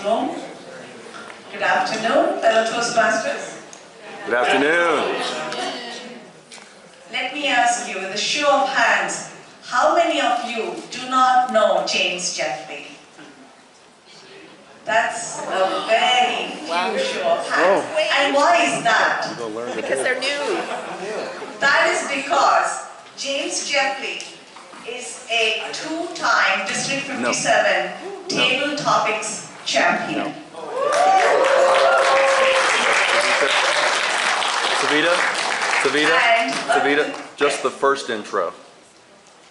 room. Good afternoon, fellow Toastmasters. Good afternoon. Let me ask you, with a show of hands, how many of you do not know James Jeffley? That's a very huge show of hands. And why is that? Because they're new. That is because James Jeffley is a two-time District 57 Table Topics champion. Savita, just the first intro.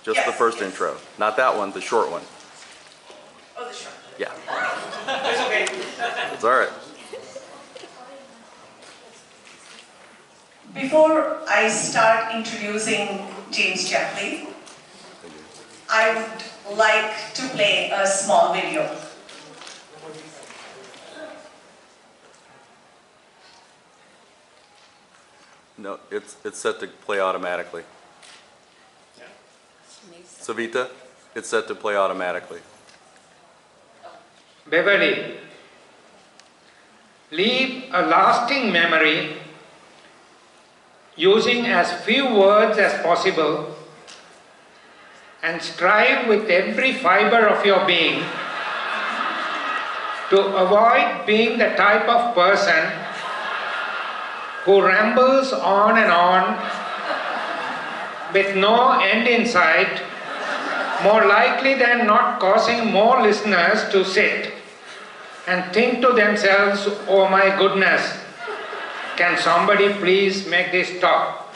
Just the first intro. Not that one, the short one. Oh, the short. Yeah. It's okay. It's all right. Before I start introducing James Jeffley, I would like to play a small video. No, it's set to play automatically. Savita, it's set to play automatically. Beverly, leave a lasting memory using as few words as possible and strive with every fiber of your being to avoid being the type of person who rambles on and on with no end in sight, more likely than not causing more listeners to sit and think to themselves, oh my goodness, can somebody please make this stop?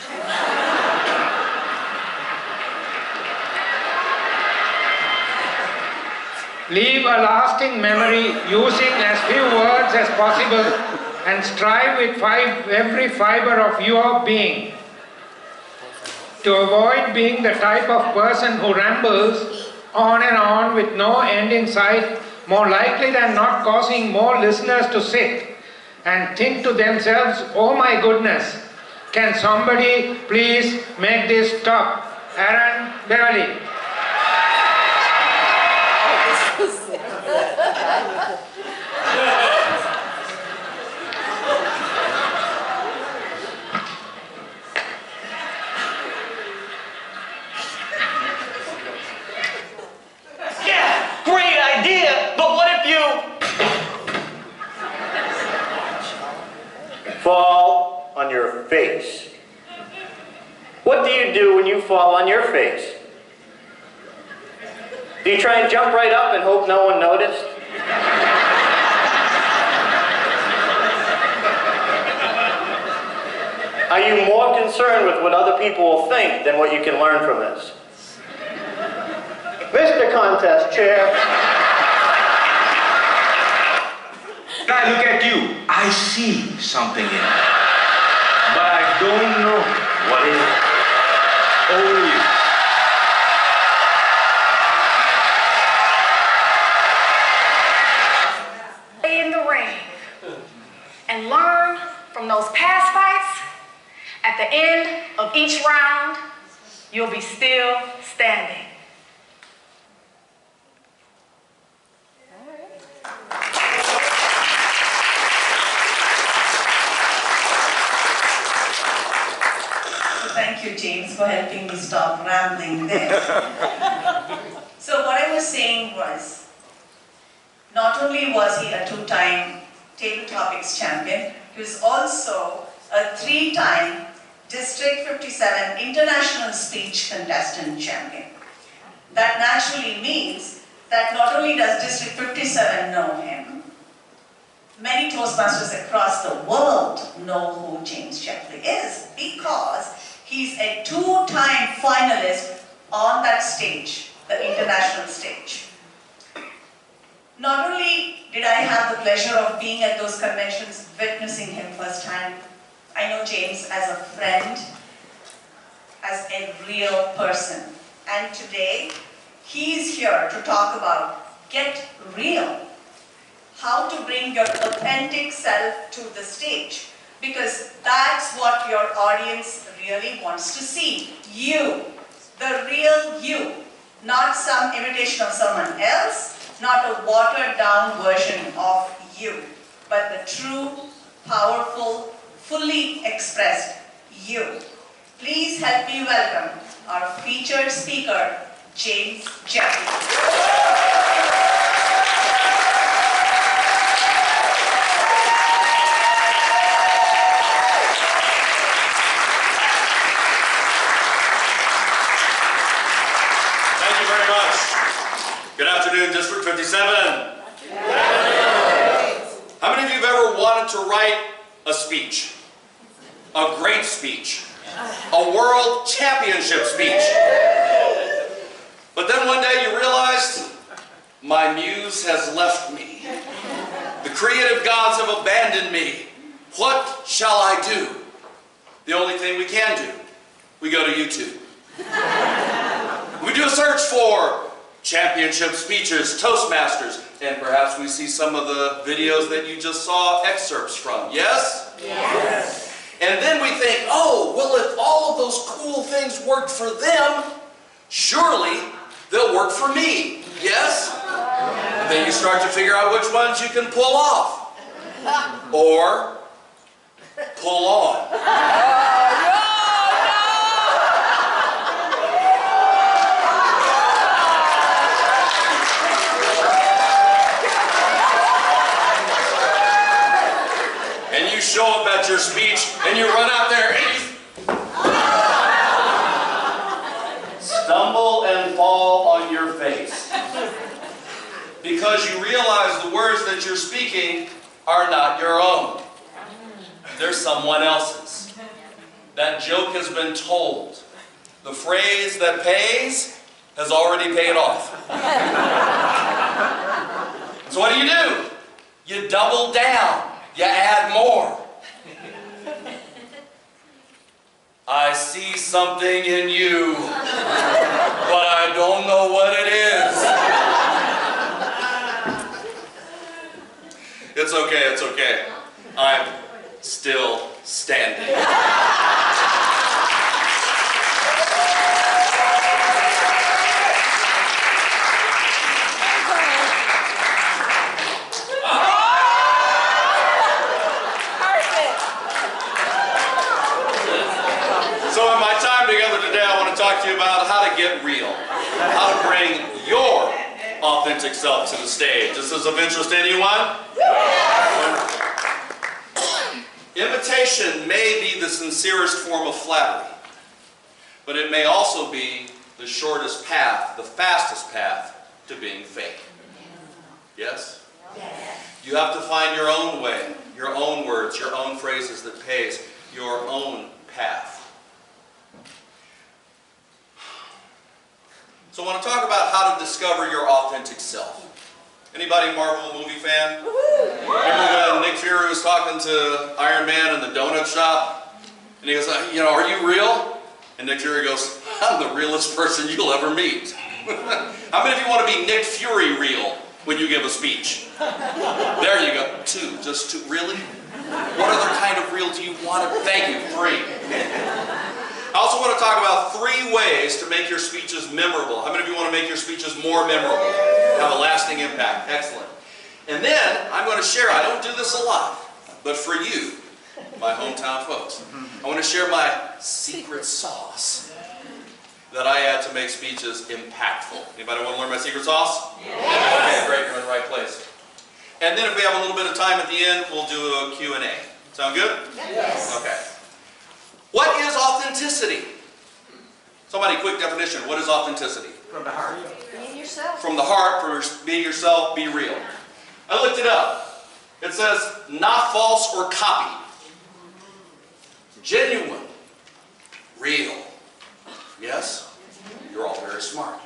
Leave a lasting memory using as few words as possible and strive with every fiber of your being to avoid being the type of person who rambles on and on with no end in sight, more likely than not causing more listeners to sit and think to themselves, oh my goodness, can somebody please make this stop? Aaron, Beverly. Fall on your face. What do you do when you fall on your face? Do you try and jump right up and hope no one noticed? Are you more concerned with what other people will think than what you can learn from this? Mr. Contest Chair. I look at you, I see something in it, but I don't know what it is. Only you. Stay in the ring and learn from those past fights. At the end of each round, you'll be still standing. Thank you, James, for helping me stop rambling there. So what I was saying was, not only was he a two-time Table Topics champion, he was also a three-time District 57 International Speech Contestant champion. That naturally means that not only does District 57 know him, many Toastmasters across the world know who James Jeffley is, because he's a two-time finalist on that stage, the international stage. Not only did I have the pleasure of being at those conventions, witnessing him firsthand, I know James as a friend, as a real person. And today, he's here to talk about Get Real. How to bring your authentic self to the stage. Because that's what your audience really wants to see. You, the real you. Not some imitation of someone else, not a watered down version of you, but the true, powerful, fully expressed you. Please help me welcome our featured speaker, JJeffley. Good afternoon, District 57. How many of you have ever wanted to write a speech? A great speech. A world championship speech. But then one day you realized, my muse has left me. The creative gods have abandoned me. What shall I do? The only thing we can do, we go to YouTube. We do a search for championship speeches, Toastmasters, and perhaps we see some of the videos that you just saw excerpts from. Yes? Yes. And then we think, oh, well, if all of those cool things worked for them, surely they'll work for me. Yes? And then you start to figure out which ones you can pull off. Or pull on. And you show up at your speech, and you run out there, and you stumble and fall on your face. Because you realize the words that you're speaking are not your own. They're someone else's. That joke has been told. The phrase that pays has already paid off. So what do? You double down. You add more. I see something in you, but I don't know what it is. It's okay, it's okay. I'm still standing. So in my time together today, I want to talk to you about how to get real. How to bring your authentic self to the stage. Is this of interest to anyone? Imitation may be the sincerest form of flattery, but it may also be the shortest path, the fastest path to being fake. Yes? You have to find your own way, your own words, your own phrases that pays, your own path. So I want to talk about how to discover your authentic self. Anybody Marvel movie fan? Remember when Nick Fury was talking to Iron Man in the donut shop? And he goes, you know, are you real? And Nick Fury goes, I'm the realest person you'll ever meet. How many of you want to be Nick Fury real when you give a speech? There you go. Just two. Really? What other kind of real do you want to? Thank you. 3. I also want to talk about 3 ways to make your speeches memorable. How many of you want to make your speeches more memorable? Have a lasting impact. Excellent. And then I'm going to share, I don't do this a lot, but for you, my hometown folks, I want to share my secret sauce that I add to make speeches impactful. Anybody want to learn my secret sauce? Okay, great. You're in the right place. And then if we have a little bit of time at the end, we'll do a Q&A. Sound good? Yes. Okay. What is authenticity? Somebody, quick definition. What is authenticity? From the heart. Being yourself. From the heart, be yourself, be real. I looked it up. It says, not false or copied. Genuine. Real. Yes? You're all very smart.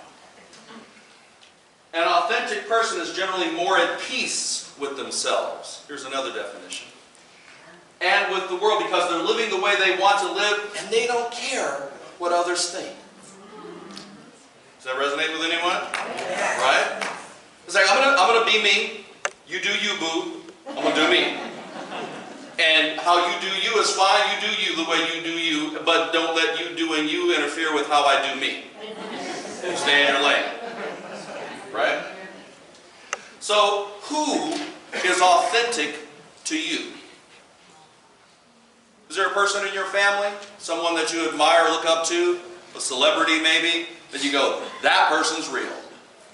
An authentic person is generally more at peace with themselves. Here's another definition. And with the world, because they're living the way they want to live, and they don't care what others think. Does that resonate with anyone? Yeah. Right? It's like, I'm gonna be me. You do you, boo. I'm gonna do me. And how you do you is fine. You do you the way you do you, but don't let you doing you interfere with how I do me. Stay in your lane. Right? So, who is authentic to you? Is there a person in your family, someone that you admire or look up to, a celebrity maybe, that you go, that person's real?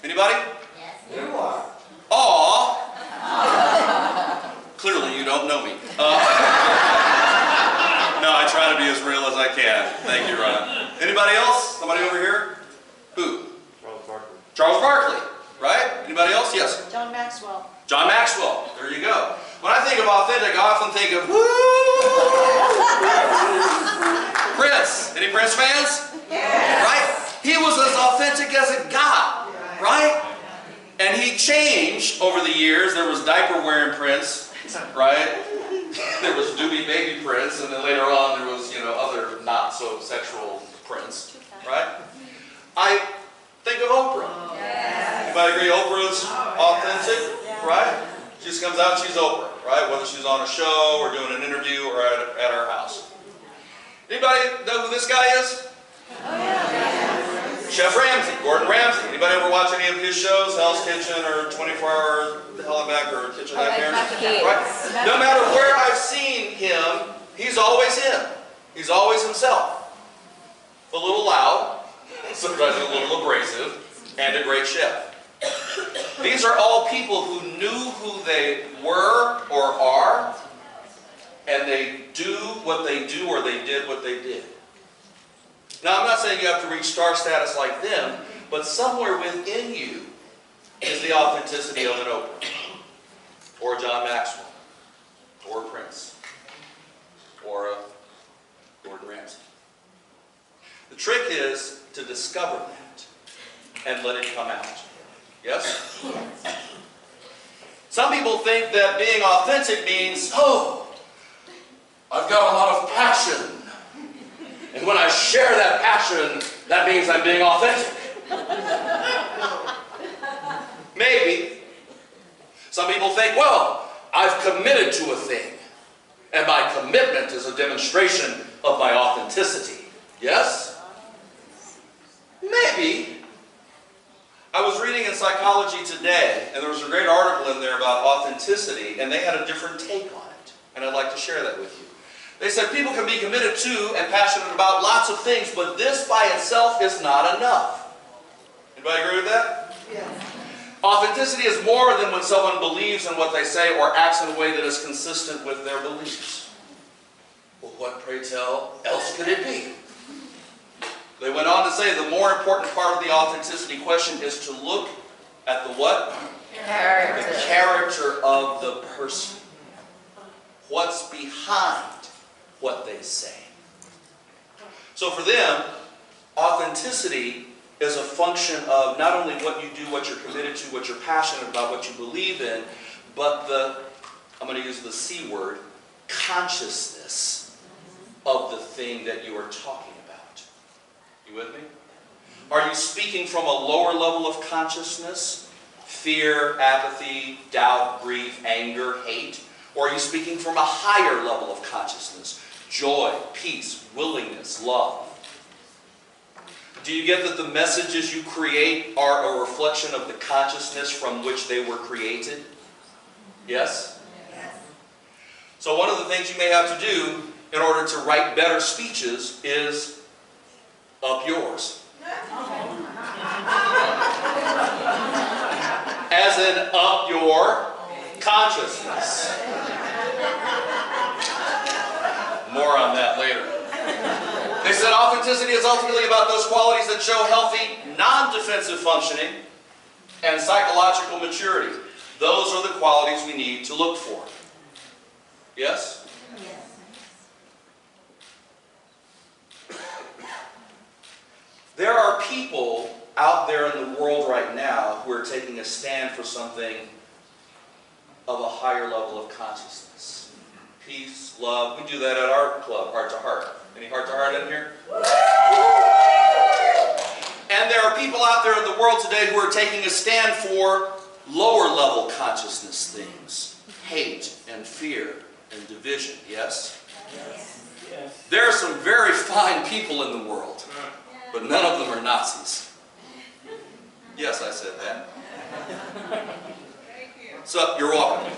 Anybody? Yes, you are. Aw. Clearly you don't know me. No, I try to be as real as I can. Thank you, Ron. Anybody else? Somebody over here? Who? Charles Barkley. Charles Barkley, right? Anybody else? Yes. John Maxwell. John Maxwell. There you go. When I think of authentic, I often think of Prince. Any Prince fans? Yeah. Right? He was as authentic as it got, right? And he changed over the years. There was diaper wearing Prince, right? There was doobie baby Prince, and then later on there was, other not so sexual Prince, right? I think of Oprah. Anybody agree Oprah's authentic, right? She just comes out, she's Oprah, right? Whether she's on a show or doing an interview or at our house. Anybody know who this guy is? Chef Ramsay, Gordon Ramsay. Anybody ever watch any of his shows? Hell's Kitchen or 24-Hour Hell and Back or Kitchen Nightmares? Right? No matter where I've seen him, he's always him. He's always himself. A little loud, sometimes a little abrasive, and a great chef. These are all people who knew who they were or are, and they do what they do or they did what they did. Now, I'm not saying you have to reach star status like them, but somewhere within you is the authenticity of an Oprah, or John Maxwell, or Prince, or a Gordon Ramsay. The trick is to discover that and let it come out. Yes? Some people think that being authentic means, oh, I've got a lot of passion. And when I share that passion, that means I'm being authentic. Maybe. Some people think, well, I've committed to a thing, and my commitment is a demonstration of my authenticity. Yes? Maybe. I was reading in Psychology Today, and there was a great article in there about authenticity, and they had a different take on it. And I'd like to share that with you. They said people can be committed to and passionate about lots of things, but this by itself is not enough. Anybody agree with that? Yes. Authenticity is more than when someone believes in what they say or acts in a way that is consistent with their beliefs. Well, what, pray tell, else could it be? They went on to say the more important part of the authenticity question is to look at the what? Character. The character of the person. What's behind what they say. So for them, authenticity is a function of not only what you do, what you're committed to, what you're passionate about, what you believe in, but the, I'm going to use the C word, consciousness of the thing that you are talking about. You with me? Are you speaking from a lower level of consciousness? Fear, apathy, doubt, grief, anger, hate? Or are you speaking from a higher level of consciousness? Joy, peace, willingness, love. Do you get that the messages you create are a reflection of the consciousness from which they were created? Yes? Yes. So one of the things you may have to do in order to write better speeches is up yours. As in up your consciousness. More on that later. They said authenticity is ultimately about those qualities that show healthy, non-defensive functioning and psychological maturity. Those are the qualities we need to look for. Yes? Yes. There are people out there in the world right now who are taking a stand for something of a higher level of consciousness. Peace, love. We do that at our club, Heart to Heart. Any Heart to Heart in here? And there are people out there in the world today who are taking a stand for lower level consciousness things. Hate and fear and division, yes? Yes. There are some very fine people in the world, but none of them are Nazis. Yes, I said that. So, you're welcome.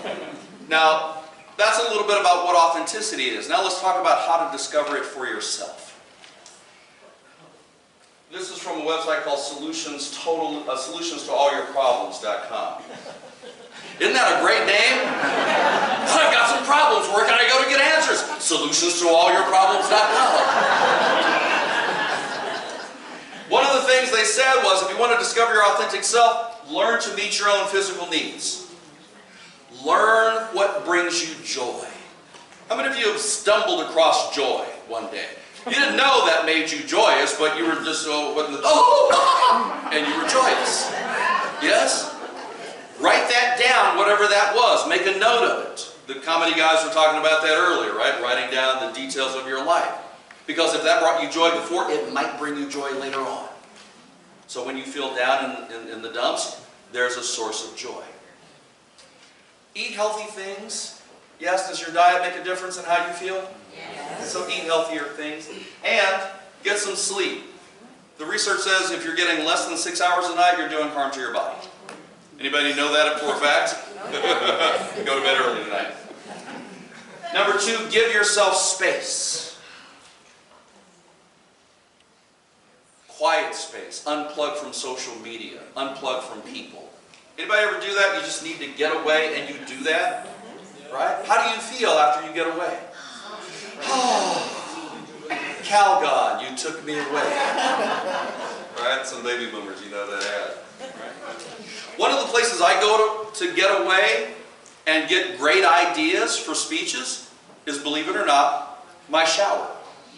Now, that's a little bit about what authenticity is. Now let's talk about how to discover it for yourself. This is from a website called solutionstoallyourproblems.com. Isn't that a great name? I've got some problems. Where can I go to get answers? Solutionstoallyourproblems.com. One of the things they said was, if you want to discover your authentic self, learn to meet your own physical needs. Learn what brings you joy. How many of you have stumbled across joy one day? You didn't know that made you joyous, but you were just and you were joyous. Yes? Write that down, whatever that was. Make a note of it. The comedy guys were talking about that earlier, right? Writing down the details of your life. Because if that brought you joy before, it might bring you joy later on. So when you feel down in the dumps, there's a source of joy. Eat healthy things. Yes, does your diet make a difference in how you feel? Yes. So eat healthier things. And get some sleep. The research says if you're getting less than 6 hours a night, you're doing harm to your body. Anybody know that for a fact? Go to bed early tonight. Number 2, give yourself space. Quiet space. Unplug from social media. Unplug from people. Anybody ever do that? You just need to get away and you do that? Right? How do you feel after you get away? Oh, Calgon, you took me away. Right? Some baby boomers, you know that ad. Right? One of the places I go to get away and get great ideas for speeches is, believe it or not, my shower.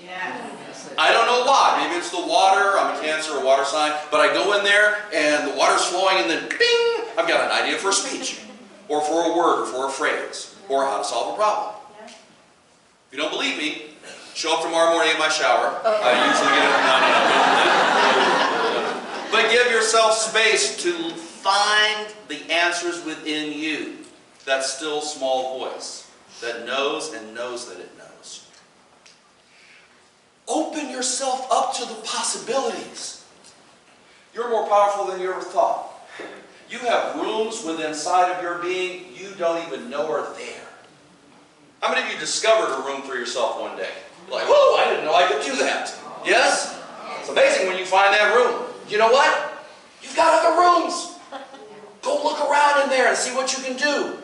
Yeah. I don't know why. Maybe it's the water. I'm a Cancer, a water sign. But I go in there and the water's flowing and then bing! I've got an idea for a speech. Or for a word or for a phrase. Or how to solve a problem. If you don't believe me, show up tomorrow morning in my shower. I usually get it. But give yourself space to find the answers within you. That still small voice that knows and knows that it knows. Open yourself up to the possibilities. You're more powerful than you ever thought. You have rooms within inside of your being you don't even know are there. How many of you discovered a room for yourself one day? Like, whoa, I didn't know I could do that. Yes? It's amazing when you find that room. You know what? You've got other rooms. Go look around in there and see what you can do.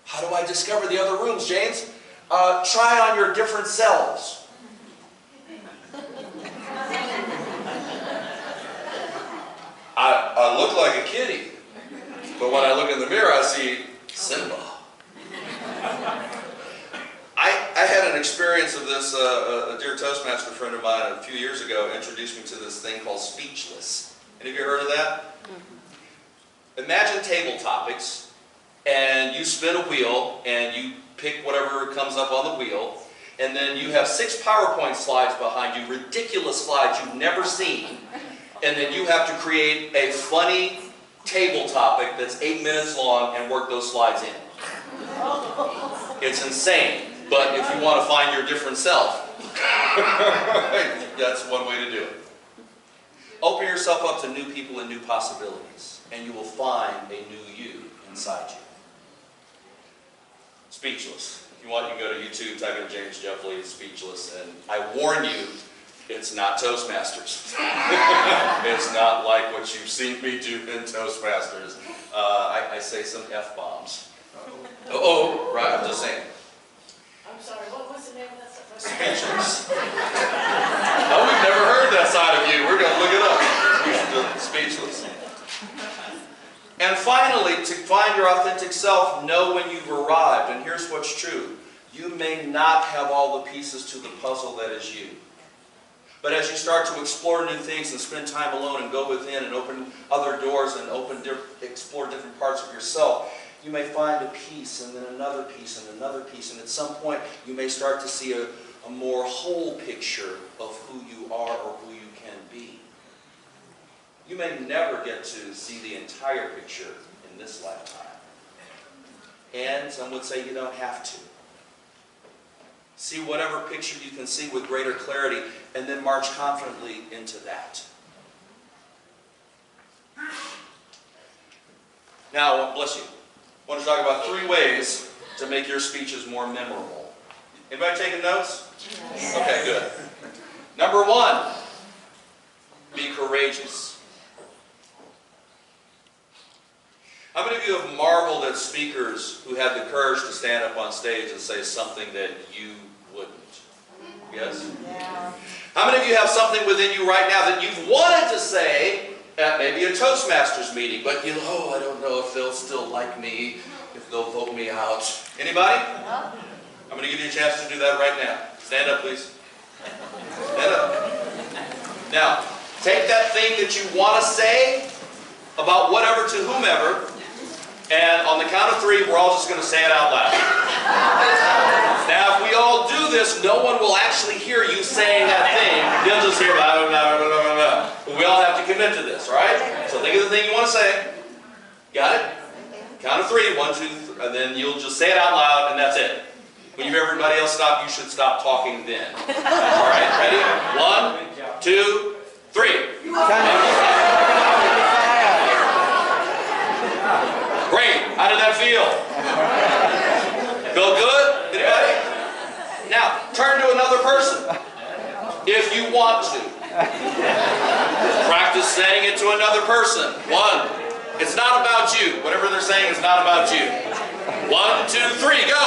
How do I discover the other rooms, James? Try on your different selves. I look like a kitty, but when I look in the mirror, I see Simba. I had an experience of this. A dear Toastmaster friend of mine a few years ago introduced me to this thing called Speechless. Any of you heard of that? Imagine table topics, and you spin a wheel, and you pick whatever comes up on the wheel, and then you have 6 PowerPoint slides behind you, ridiculous slides you've never seen, and then you have to create a funny table topic that's 8 minutes long and work those slides in. It's insane, but if you want to find your different self, that's one way to do it. Open yourself up to new people and new possibilities, and you will find a new you inside you. Speechless. If you want, you can go to YouTube, type in James Jeffley, Speechless, and I warn you, it's not Toastmasters. It's not like what you've seen me do in Toastmasters. I say some F-bombs. Oh, right, I'm just saying. I'm sorry, what's the name of that stuff? Speechless. Oh, we've never heard that side of you. We're going to look it up. Speechless. And finally, to find your authentic self, know when you've arrived. And here's what's true. You may not have all the pieces to the puzzle that is you. But as you start to explore new things and spend time alone and go within and open other doors and explore different parts of yourself, you may find a piece and then another piece and another piece. And at some point, you may start to see a more whole picture of who you are or who you can be. You may never get to see the entire picture in this lifetime. And some would say you don't have to. See whatever picture you can see with greater clarity, and then march confidently into that. Now, bless you. I want to talk about 3 ways to make your speeches more memorable. Anybody taking notes? Okay, good. Number 1, be courageous. How many of you have marveled at speakers who had the courage to stand up on stage and say something that you wouldn't? Yes? Yeah. How many of you have something within you right now that you've wanted to say at maybe a Toastmasters meeting, but you know, oh, I don't know if they'll still like me, if they'll vote me out. Anybody? Yeah. I'm going to give you a chance to do that right now. Stand up, please. Stand up. Now, take that thing that you want to say about whatever to whomever, and on the count of 3, we're all just going to say it out loud. Now, if we all do this, no one will actually hear you saying that thing. You'll just hear blah, blah, blah, blah, blah, blah. But we all have to commit to this, right? So think of the thing you want to say. Got it? Count of 3, 1, 2, 3, and then you'll just say it out loud, and that's it. When you hear everybody else stop, you should stop talking then. All right, ready? 1, 2, 3. Great. How did that feel? Feel good? Anybody? Now, turn to another person. If you want to. Practice saying it to another person. 1. It's not about you. Whatever they're saying is not about you. 1, 2, 3, go!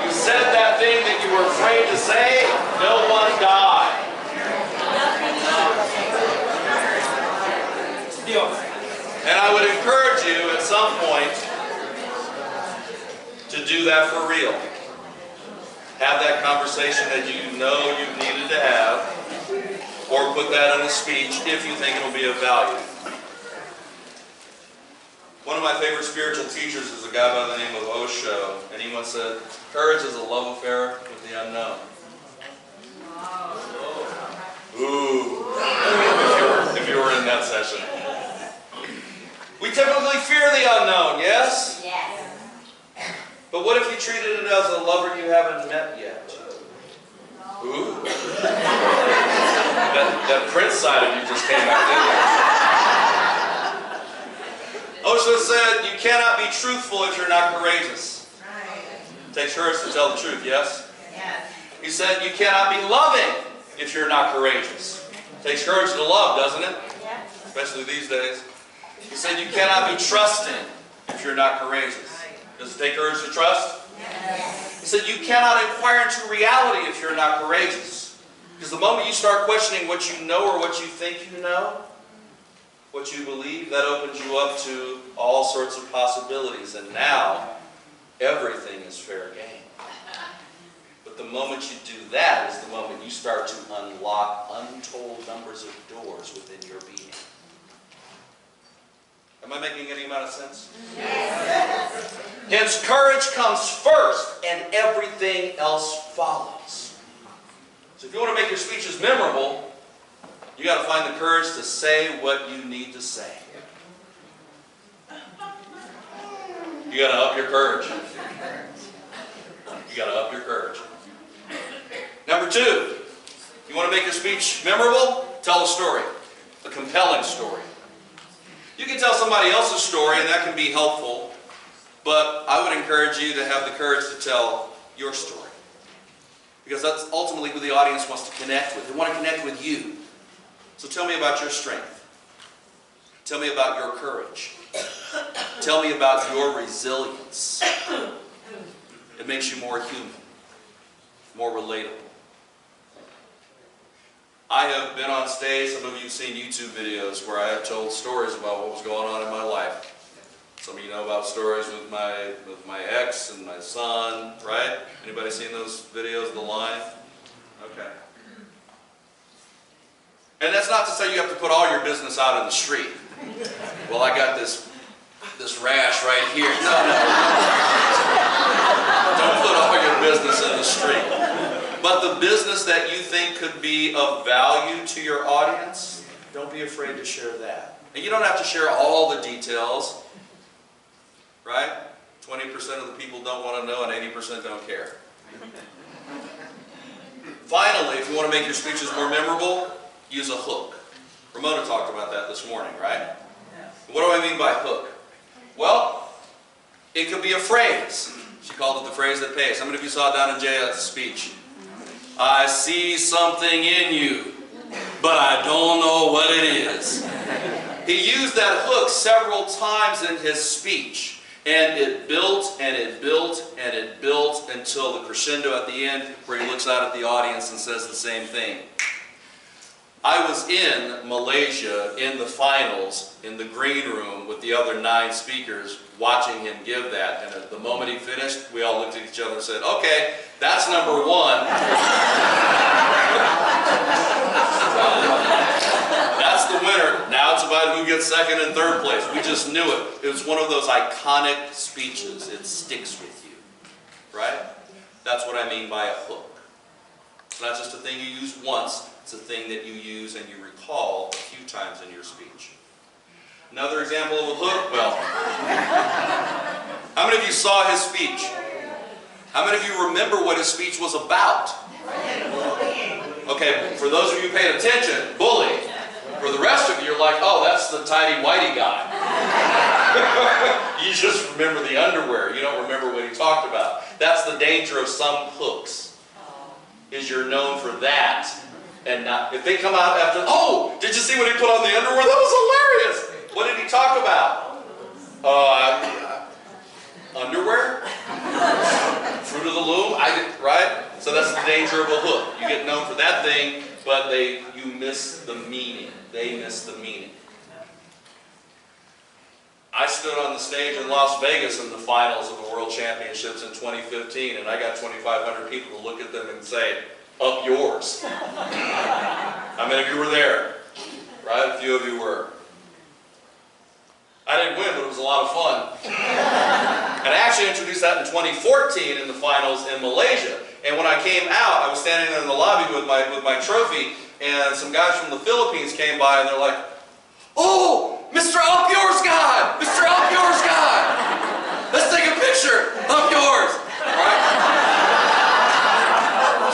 You said that thing that you were afraid to say, no one died. And I would encourage you at some point to do that for real. Have that conversation that you know you needed to have, or put that in a speech if you think it will be of value. One of my favorite spiritual teachers is a guy by the name of Osho, and he once said, courage is a love affair with the unknown. Ooh, if you were in that session. We typically fear the unknown, yes? Yes. But what if you treated it as a lover you haven't met yet? Ooh. That Prince side of you just came out, didn't it? Osho said, you cannot be truthful if you're not courageous. Right. It takes courage to tell the truth, yes? Yes. He said, you cannot be loving if you're not courageous. It takes courage to love, doesn't it? Yes. Especially these days. He said, you cannot be trusting if you're not courageous. Does it take courage to trust? Yes. He said, you cannot inquire into reality if you're not courageous. Because the moment you start questioning what you know or what you think you know, what you believe, that opens you up to all sorts of possibilities. And now, everything is fair game. But the moment you do that is the moment you start to unlock untold numbers of doors within your being. Am I making any amount of sense? Yes. Hence, courage comes first and everything else follows. So if you want to make your speeches memorable, you got to find the courage to say what you need to say. You got to up your courage. You got to up your courage. Number 2, you want to make your speech memorable? Tell a story, a compelling story. You can tell somebody else's story, and that can be helpful, but I would encourage you to have the courage to tell your story. Because that's ultimately who the audience wants to connect with. They want to connect with you. So tell me about your strength. Tell me about your courage. Tell me about your resilience. It makes you more human, more relatable. I have been on stage, some of you have seen YouTube videos where I have told stories about what was going on in my life. Some of you know about stories with my ex and my son, right? Anybody seen those videos, The Line? Okay. And that's not to say you have to put all your business out in the street. Well, I got this rash right here. No. Don't put all your business in the street. But the a business that you think could be of value to your audience, don't be afraid to share that. And you don't have to share all the details, right? 20% of the people don't want to know and 80% don't care. Finally, if you want to make your speeches more memorable, use a hook. Ramona talked about that this morning, right? What do I mean by hook? Well, it could be a phrase. She called it the phrase that pays. How many of you saw down in Jay's speech? I see something in you, but I don't know what it is. He used that hook several times in his speech, and it built and it built and it built until the crescendo at the end where he looks out at the audience and says the same thing. I was in Malaysia in the finals in the green room with the other 9 speakers watching him give that, and at the moment he finished, we all looked at each other and said, okay, that's number 1. That's the winner. Now it's about who gets second and third place. We just knew it. It was one of those iconic speeches. It sticks with you, right? That's what I mean by a hook. It's not just a thing you use once. It's a thing that you use and you recall a few times in your speech. Another example of a hook, well, how many of you saw his speech? How many of you remember what his speech was about? Okay, for those of you who paid attention, bully. For the rest of you, you're like, oh, that's the tidy whitey guy. You just remember the underwear. You don't remember what he talked about. That's the danger of some hooks, is you're known for that. And not, if they come out after, oh, did you see what he put on the underwear? That was hilarious. What did he talk about? Underwear? Fruit of the loom? Right? So that's the danger of a hook. You get known for that thing, but you miss the meaning. They miss the meaning. I stood on the stage in Las Vegas in the finals of the World Championships in 2015, and I got 2,500 people to look at them and say, up yours. How many of you were there? Right? A few of you were. I didn't win, but it was a lot of fun. And I actually introduced that in 2014 in the finals in Malaysia. And when I came out, I was standing there in the lobby with my trophy, and some guys from the Philippines came by, and they're like, oh, Mr. Up Yours guy! Mr. Up Yours guy! Let's take a picture! Up yours! Right?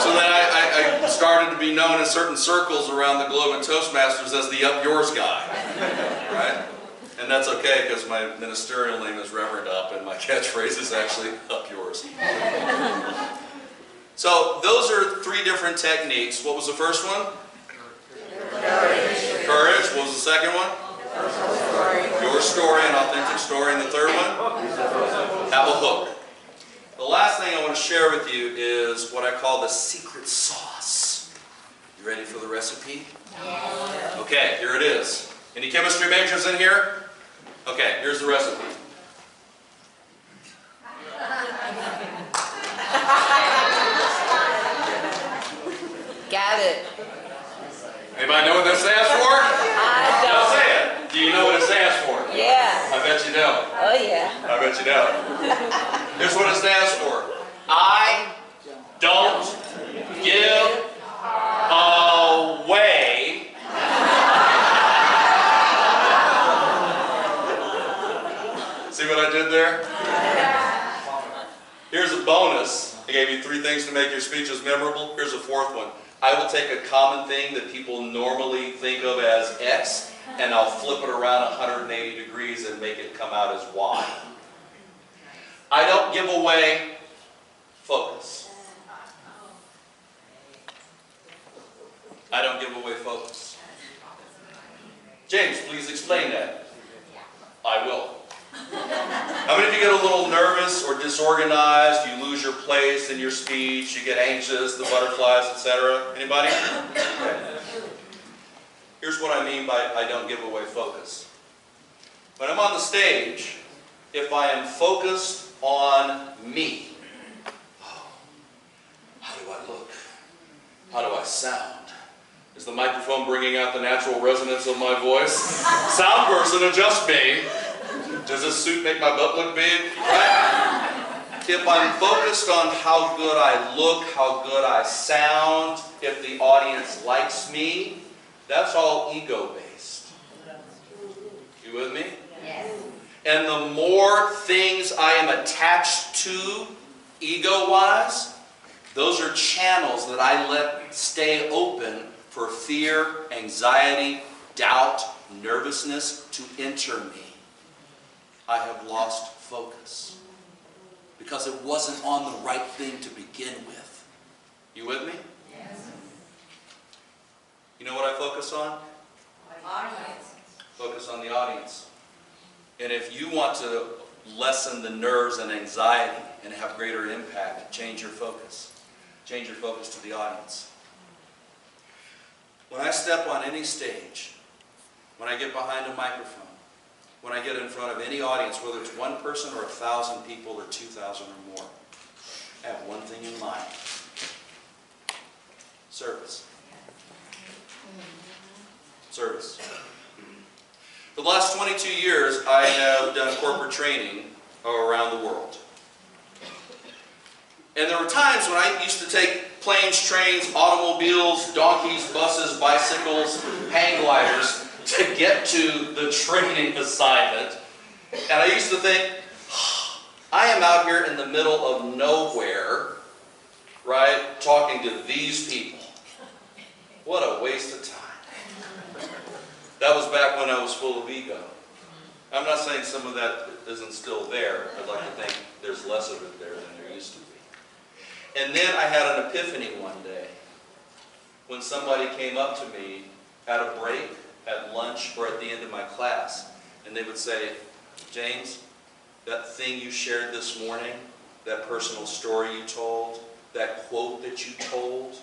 So then I started to be known in certain circles around the globe in Toastmasters as the Up Yours guy. Right? And that's okay, because my ministerial name is Reverend Up, and my catchphrase is actually Up Yours. So those are 3 different techniques. What was the first one? Courage. Courage. What was the second one? Your story, an authentic story. And the third one? Have a hook. The last thing I want to share with you is what I call the secret sauce. You ready for the recipe? Yeah. Okay, here it is. Any chemistry majors in here? Okay, here's the recipe. Got it. Anybody know what that stands for? I don't. Don't say it. Do you know what it stands for? Yeah. I bet you know. Oh, yeah. I bet you know. Here's what it stands for. I don't give away see what I did there? Here's a bonus. I gave you 3 things to make your speeches memorable. Here's a 4th one. I will take a common thing that people normally think of as X, and I'll flip it around 180 degrees and make it come out as Y. I don't give away focus. I don't give away focus. James, please explain that. I will. How many of you get a little nervous or disorganized? You lose your place in your speech, you get anxious, the butterflies, etc. Anybody? Okay. Here's what I mean by I don't give away focus. When I'm on the stage, if I am focused on me, how do I look? How do I sound? Is the microphone bringing out the natural resonance of my voice? Sound person, adjust me. Does this suit make my butt look big? Right? if I'm focused on how good I look, how good I sound, if the audience likes me, that's all ego-based. You with me? Yes. And the more things I am attached to, ego-wise, those are channels that I let stay open for fear, anxiety, doubt, nervousness to enter me. I have lost focus because it wasn't on the right thing to begin with. You with me? Yes. You know what I focus on? Audience. Focus on the audience. And if you want to lessen the nerves and anxiety and have greater impact, change your focus. Change your focus to the audience. When I step on any stage, when I get behind a microphone, when I get in front of any audience, whether it's one person or 1,000 people or 2,000 or more, I have one thing in mind. Service. Service. For the last 22 years, I have done corporate training around the world. And there were times when I used to take planes, trains, automobiles, donkeys, buses, bicycles, hang gliders to get to the training assignment. And I used to think, I am out here in the middle of nowhere, right, talking to these people. What a waste of time. That was back when I was full of ego. I'm not saying some of that isn't still there. I'd like to think there's less of it there than there used to be. And then I had an epiphany one day when somebody came up to me at a break, at lunch, or at the end of my class, and they would say, James, that thing you shared this morning, that personal story you told, that quote that you told,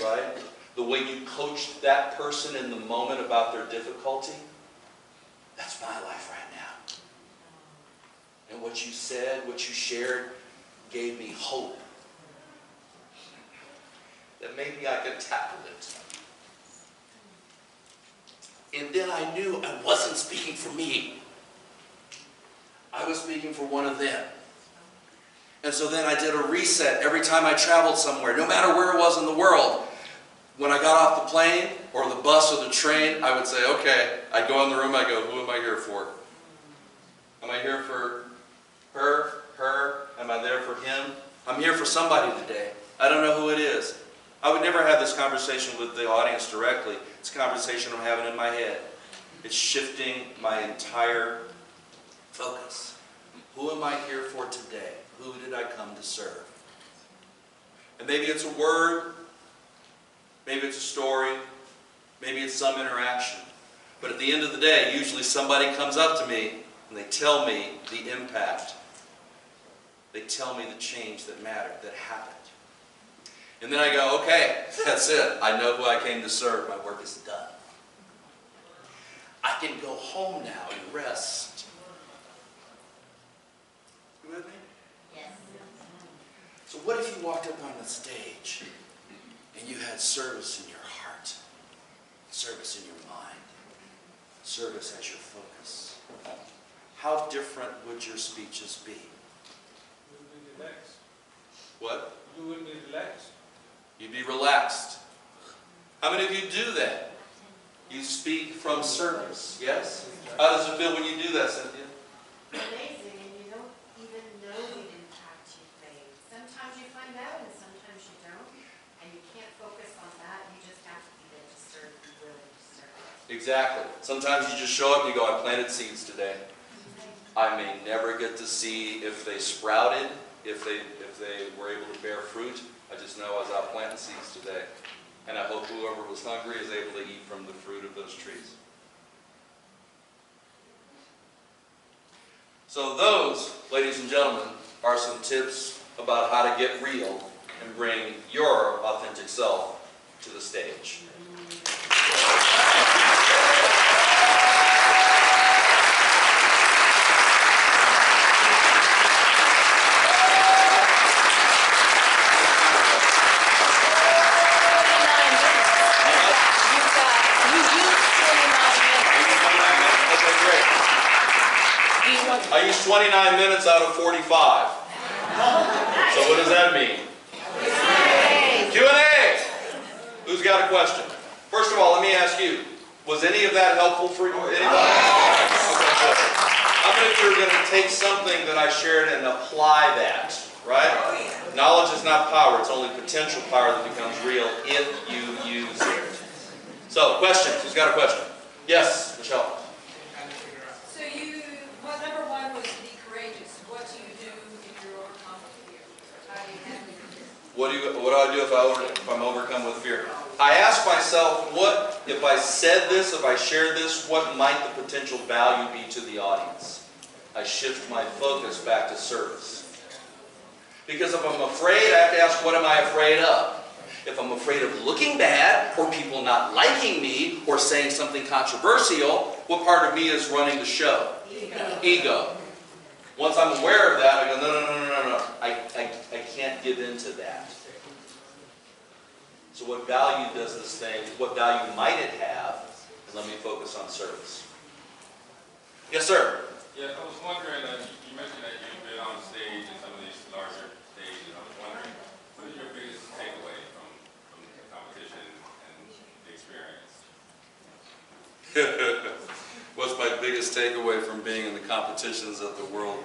right? The way you coached that person in the moment about their difficulty, that's my life right now. And what you said, what you shared, gave me hope that maybe I could tackle it. And then I knew I wasn't speaking for me. I was speaking for one of them. And so then I did a reset every time I traveled somewhere, no matter where it was in the world. When I got off the plane or the bus or the train, I would say, okay, I'd go in the room, I go, who am I here for? Am I here for her? Am I there for him? I'm here for somebody today. I don't know who it is. I would never have this conversation with the audience directly. It's a conversation I'm having in my head. It's shifting my entire focus. Who am I here for today? Who did I come to serve? And maybe it's a word, maybe it's a story, maybe it's some interaction. But at the end of the day, usually somebody comes up to me and they tell me the impact. They tell me the change that mattered, that happened. And then I go, okay, that's it. I know who I came to serve. My work is done. I can go home now and rest. You with me? Yes. So what if you walked up on the stage and you had service in your heart, service in your mind, service as your focus? How different would your speeches be? You will be relaxed. What? You will be relaxed. You'd be relaxed. How many of you do that? You speak from service, yes? How does it feel when you do that, Cynthia? Amazing, and you don't even know the impact you've made. Sometimes you find out, and sometimes you don't, and you can't focus on that. You just have to be there to serve, be willing to serve. Exactly. Sometimes you just show up and you go, I planted seeds today. I may never get to see if they sprouted, if they were able to bear fruit. I just know I was out planting seeds today. And I hope whoever was hungry is able to eat from the fruit of those trees. So those, ladies and gentlemen, are some tips about how to get real and bring your authentic self to the stage. I used 29 minutes out of 45. So what does that mean? Q&A. Who's got a question? First of all, let me ask you, was any of that helpful for anybody? Okay, good. How many of you are going to take something that I shared and apply that, right? Knowledge is not power, it's only potential power that becomes real if you use it. So, questions? Who's got a question? Yes, Michelle. So number one was to be courageous. What do you do if you're overcome with fear? How do you handle your fear? What do I do if I'm overcome with fear? I ask myself, what, if I said this, if I shared this, what might the potential value be to the audience? I shift my focus back to service. Because if I'm afraid, I have to ask, what am I afraid of? If I'm afraid of looking bad, or people not liking me, or saying something controversial, what part of me is running the show? Ego. Once I'm aware of that, I go, no. I can't give in to that. So what value does this thing, what value might it have? And let me focus on service. Yes, sir? Yeah, I was wondering, you mentioned that you've been on stage in some of these larger stages. I was wondering, what is your biggest takeaway from the competition and the experience? What's my biggest takeaway from being in the competitions at the world,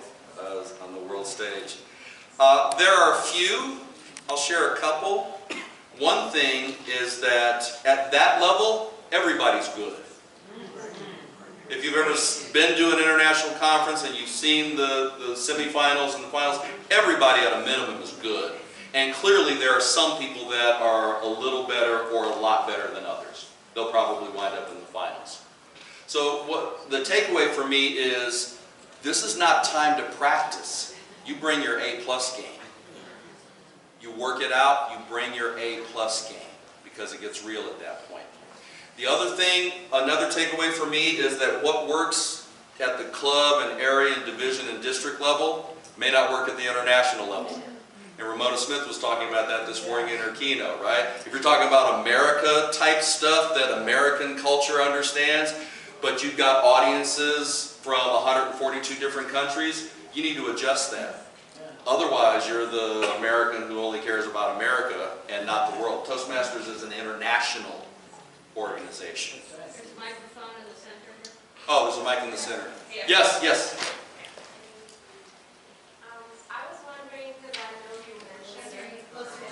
on the world stage? There are a few. I'll share a couple. One thing is that at that level, everybody's good. If you've ever been to an international conference and you've seen the semifinals and the finals, everybody at a minimum is good. And clearly there are some people that are a little better or a lot better than others. They'll probably wind up in the finals. So what the takeaway for me is, this is not time to practice. You bring your A+ game. You work it out, you bring your A+ game, because it gets real at that point. The other thing, another takeaway for me is that what works at the club and area and division and district level may not work at the international level. And Ramona Smith was talking about that this morning in her keynote, right? If you're talking about America type stuff that American culture understands, but you've got audiences from 142 different countries, you need to adjust that. Otherwise, you're the American who only cares about America and not the world. Toastmasters is an international organization. There's a microphone in the center here. Oh, there's a mic in the center. Yes, yes. I was wondering, because I know you mentioned... Closer.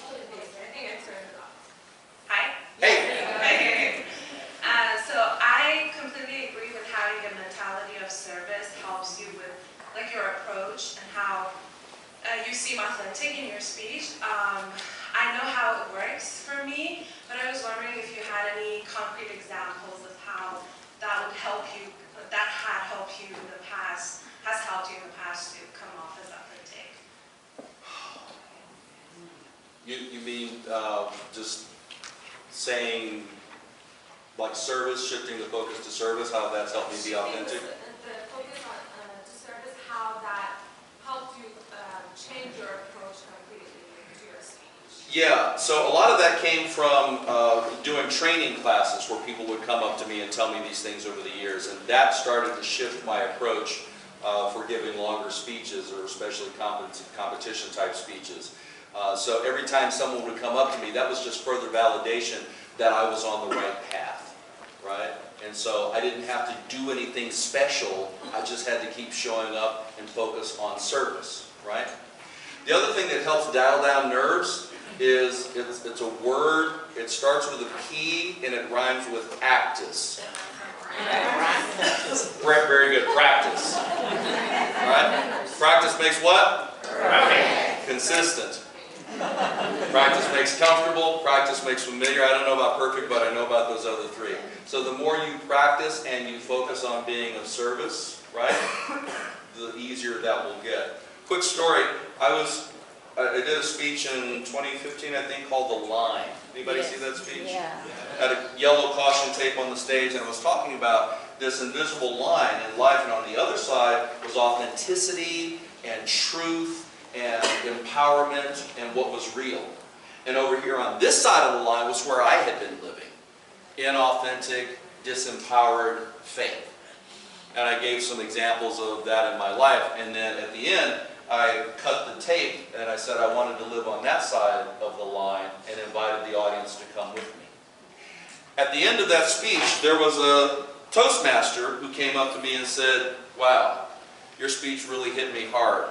I think I turned it off. Hi. Hey. So I completely agree with having a mentality of service helps you with like your approach and how you seem authentic in your speech. I know how it works for me, but I was wondering if you had any concrete examples of how that would help you, that had helped you in the past, has helped you in the past to come off as authentic. You mean just saying like service, shifting the focus to service, how that's helped me be authentic? The focus on to service, how that helped you change your approach completely to your speech. Yeah, so a lot of that came from doing training classes where people would come up to me and tell me these things over the years, and that started to shift my approach for giving longer speeches, or especially competition type speeches. So every time someone would come up to me, that was just further validation that I was on the right path, right? And so I didn't have to do anything special, I just had to keep showing up and focus on service, right? The other thing that helps dial down nerves is it's a word, it starts with a P and it rhymes with practice. Very good, practice. Right? Practice makes what? Perfect. Consistent. Practice makes comfortable, practice makes familiar. I don't know about perfect, but I know about those other three. So the more you practice and you focus on being of service, right, the easier that will get. Quick story, I did a speech in 2015, I think, called The Line. Anybody see that speech? Yeah. Had a yellow caution tape on the stage, and I was talking about this invisible line in life, and on the other side was authenticity and truth and empowerment and what was real. And over here on this side of the line was where I had been living. Inauthentic, disempowered faith. and I gave some examples of that in my life, and then at the end, I cut the tape, and I said I wanted to live on that side of the line, and invited the audience to come with me. At the end of that speech, there was a Toastmaster who came up to me and said, "Wow, your speech really hit me hard."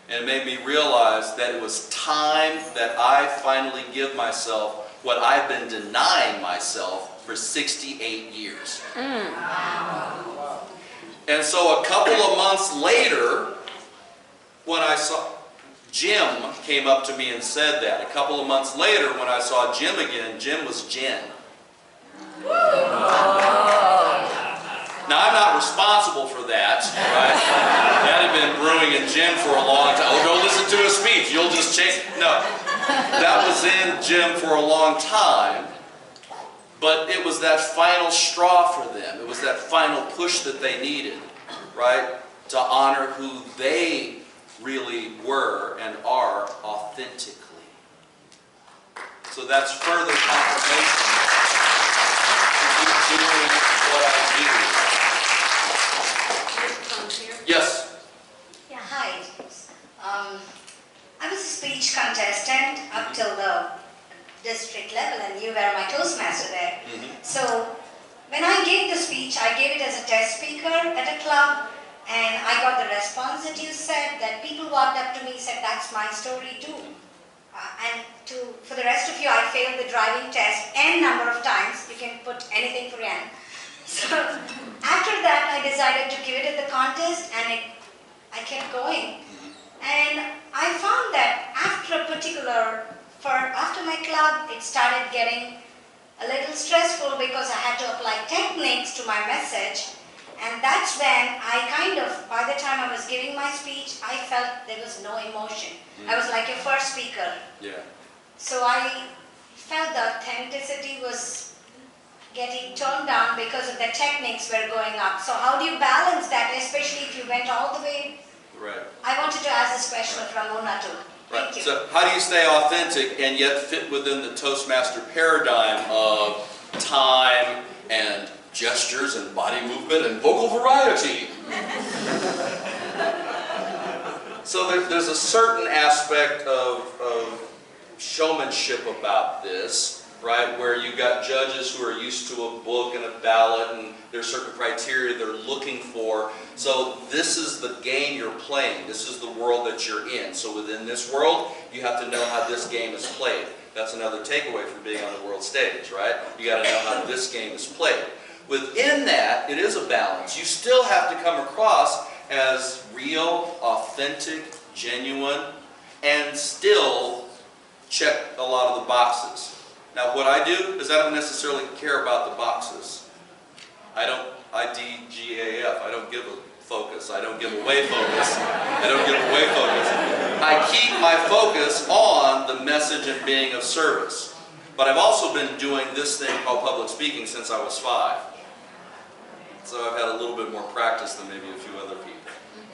And it made me realize that it was time that I finally give myself what I've been denying myself for 68 years. And so a couple of months later, when I saw Jim came up to me and said that. A couple of months later, when I saw Jim again, Jim was Jen. Now, I'm not responsible for that, right? That had been brewing in Jim for a long time. Oh, go listen to a speech, you'll just change. No, that was in Jim for a long time, but it was that final straw for them. It was that final push that they needed, right? To honor who they really were and are authentically. So that's further confirmation to keep doing what I do. Yes. Yeah, hi. I was a speech contestant up till the district level, and you were my Toastmaster there. So when I gave the speech, I gave it as a test speaker at a club, and I got the response that you said, that people walked up to me and said, "That's my story too." For the rest of you, I failed the driving test n number of times. You can put anything for n. So after that, I decided to give it at the contest, and I kept going. And I found that after my club, it started getting a little stressful because I had to apply techniques to my message. And that's when by the time I was giving my speech, I felt there was no emotion. I was like a first speaker. Yeah. So I felt the authenticity was getting toned down because of the techniques were going up. So how do you balance that, especially if you went all the way? Right. I wanted to ask this question of Ramona too. Right. Thank you. So how do you stay authentic and yet fit within the Toastmaster paradigm of time and gestures and body movement and vocal variety? So there's a certain aspect of showmanship about this, right? Where you got judges who are used to a book and a ballot, and there's certain criteria they're looking for. So this is the game you're playing. This is the world that you're in. So within this world, you have to know how this game is played. That's another takeaway from being on the world stage, right? You got to know how this game is played. Within that, it is a balance. You still have to come across as real, authentic, genuine, and still check a lot of the boxes. Now, what I do is I don't necessarily care about the boxes. I IDGAF. I don't give a focus. I don't give away focus. I don't give away focus. I keep my focus on the message and being of service. But I've also been doing this thing called public speaking since I was 5. So I've had a little bit more practice than maybe a few other people.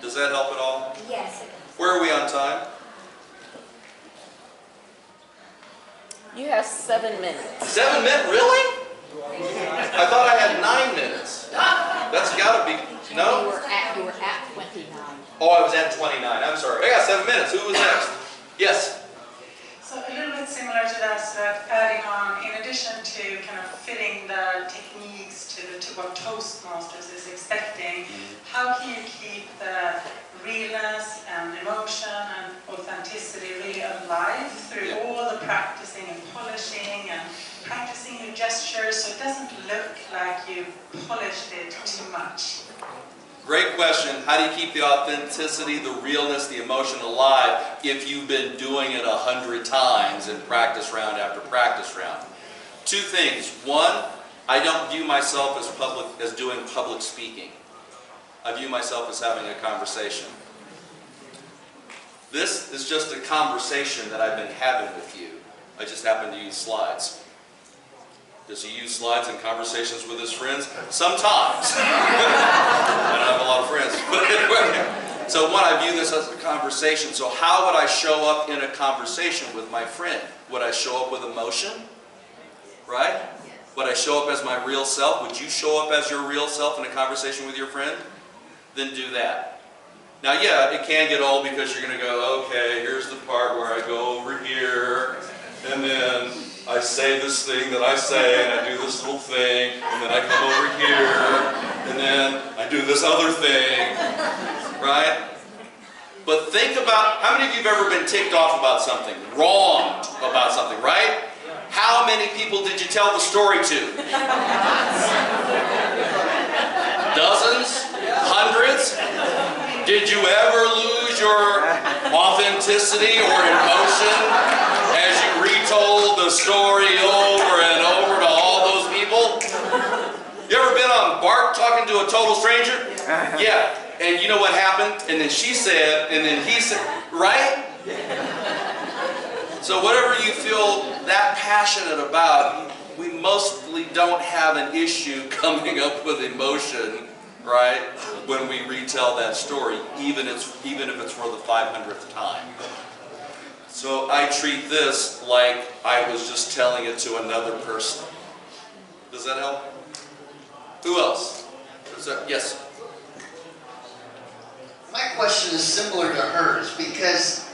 Does that help at all? Yes, it does. Where are we on time? You have 7 minutes. 7 minutes? Really? I thought I had 9 minutes. That's got to be... No? You were at 29. Oh, I was at 29. I'm sorry. I got 7 minutes. Who was next? Yes? So a little bit similar to that, so adding on, in addition to kind of fitting the techniques to what Toastmasters is expecting, how can you keep the realness and emotion and authenticity really alive through all the practicing and polishing and practicing your gestures so it doesn't look like you've polished it too much? Great question. How do you keep the authenticity, the realness, the emotion alive if you've been doing it 100 times in practice round after practice round? 2 things. 1, I don't view myself as doing public speaking. I view myself as having a conversation. This is just a conversation that I've been having with you. I just happen to use slides. Does he use slides in conversations with his friends? Sometimes. I don't have a lot of friends. But anyway. So 1, I view this as a conversation. So how would I show up in a conversation with my friend? Would I show up with emotion? Right? Would I show up as my real self? Would you show up as your real self in a conversation with your friend? then do that. Now, yeah, it can get old because you're going to go, okay, here's the part where I go over here, and then I say this thing that I say, and I do this little thing, and then I come over here, and then I do this other thing, right? But think about, how many of you have ever been ticked off about something, wronged about something, right? How many people did you tell the story to? Dozens? Hundreds? Did you ever lose your authenticity or emotion as you retold the story over and over to all those people? You ever been on BART talking to a total stranger? Yeah. And you know what happened? And then she said, and then he said, right? So whatever you feel that passionate about, we mostly don't have an issue coming up with emotion, right, when we retell that story, even if it's for the 500th time. So I treat this like I was just telling it to another person. Does that help? Who else? Yes? My question is similar to hers because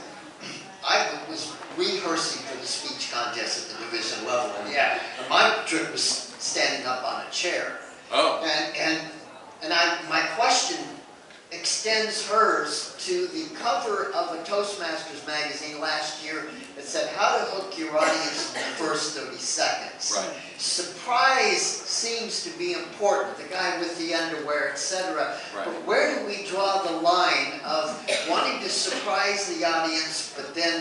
I was rehearsing for the speech contest at the division level, and my trick was standing up on a chair. Oh. And my question extends hers to the cover of a Toastmasters magazine last year that said how to hook your audience in the first 30 seconds. Right. Surprise seems to be important, the guy with the underwear, etc. Right. But where do we draw the line of wanting to surprise the audience but then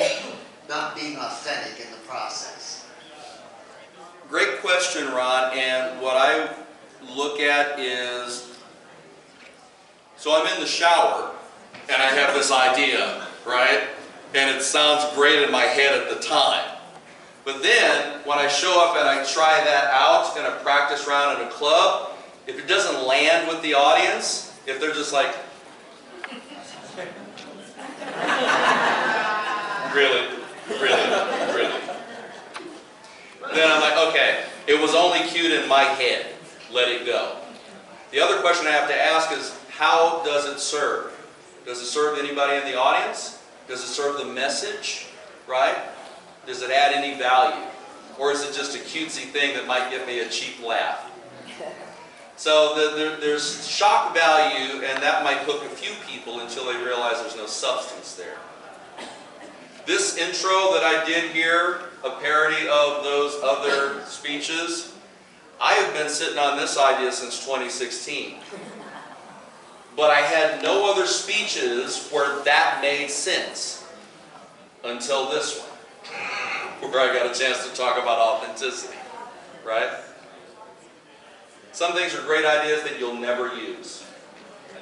not being authentic in the process? Great question, Ron, and what I look at is, so I'm in the shower, and I have this idea, right? And it sounds great in my head at the time. But then, when I show up and I try that out in a practice round in a club, if it doesn't land with the audience, if they're just like, really, then I'm like, okay, it was only cute in my head, let it go. The other question I have to ask is, how does it serve? Does it serve anybody in the audience? Does it serve the message, right? Does it add any value? Or is it just a cutesy thing that might give me a cheap laugh? So there's shock value, and that might hook a few people until they realize there's no substance there. This intro that I did here, a parody of those other speeches, I have been sitting on this idea since 2016. But I had no other speeches where that made sense until this one, where I got a chance to talk about authenticity, right? Some things are great ideas that you'll never use.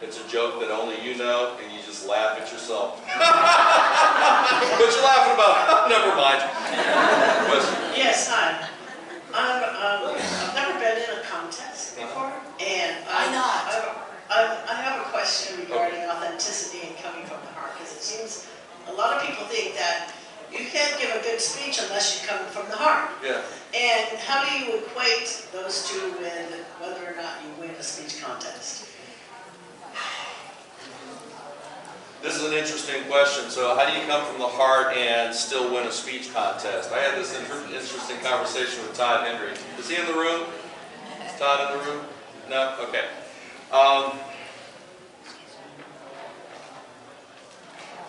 It's a joke that only you know, and you just laugh at yourself. What you laughing about? Never mind. Yes, hi. I've never been in a contest before, and I have a question regarding authenticity and coming from the heart, because it seems a lot of people think that you can't give a good speech unless you're coming from the heart. Yeah. And how do you equate those two with whether or not you win a speech contest? This is an interesting question. So how do you come from the heart and still win a speech contest? I had this interesting conversation with Todd Henry. Is he in the room? Is Todd in the room? No? Okay.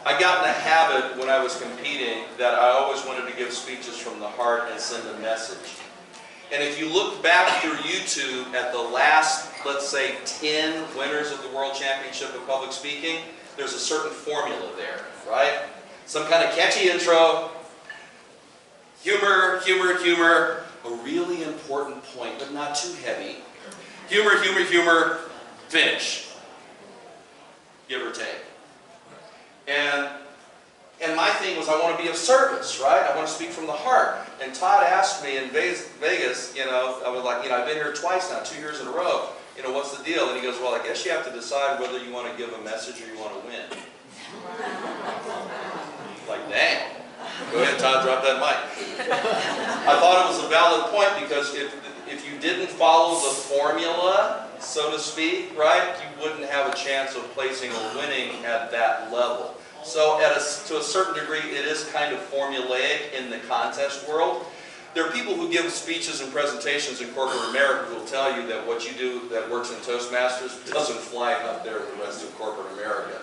I got in a habit when I was competing that I always wanted to give speeches from the heart and send a message. And if you look back through YouTube at the last, let's say, 10 winners of the World Championship of Public Speaking, there's a certain formula there, right? Some kind of catchy intro, humor, humor, humor, a really important point, but not too heavy. Humor, humor, humor, finish. Give or take. And my thing was I want to be of service, right? I want to speak from the heart. And Todd asked me in Vegas, you know, I was like, you know, I've been here twice now, 2 years in a row. You know, what's the deal? And he goes, well, I guess you have to decide whether you want to give a message or you want to win. Like, dang. Go ahead, Todd, drop that mic. I thought it was a valid point because if you didn't follow the formula, so to speak, right, you wouldn't have a chance of placing or winning at that level. So to a certain degree, it is kind of formulaic in the contest world. There are people who give speeches and presentations in corporate America who will tell you that what you do that works in Toastmasters doesn't fly up there with the rest of corporate America.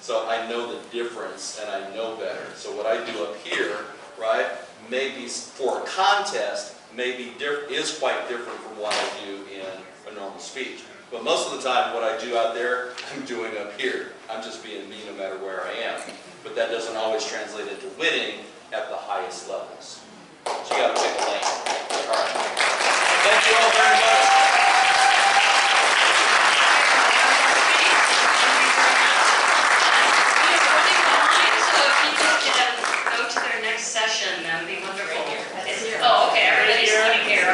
So I know the difference and I know better. So what I do up here, right, maybe for a contest, is quite different from what I do in a normal speech. But most of the time, what I do out there, I'm doing up here. I'm just being me no matter where I am. But that doesn't always translate into winning at the highest levels. So you got to pick a lane. All right. Thank you all very much. So if people can go to their next session, that would be wonderful. Oh, okay, everybody's sitting here.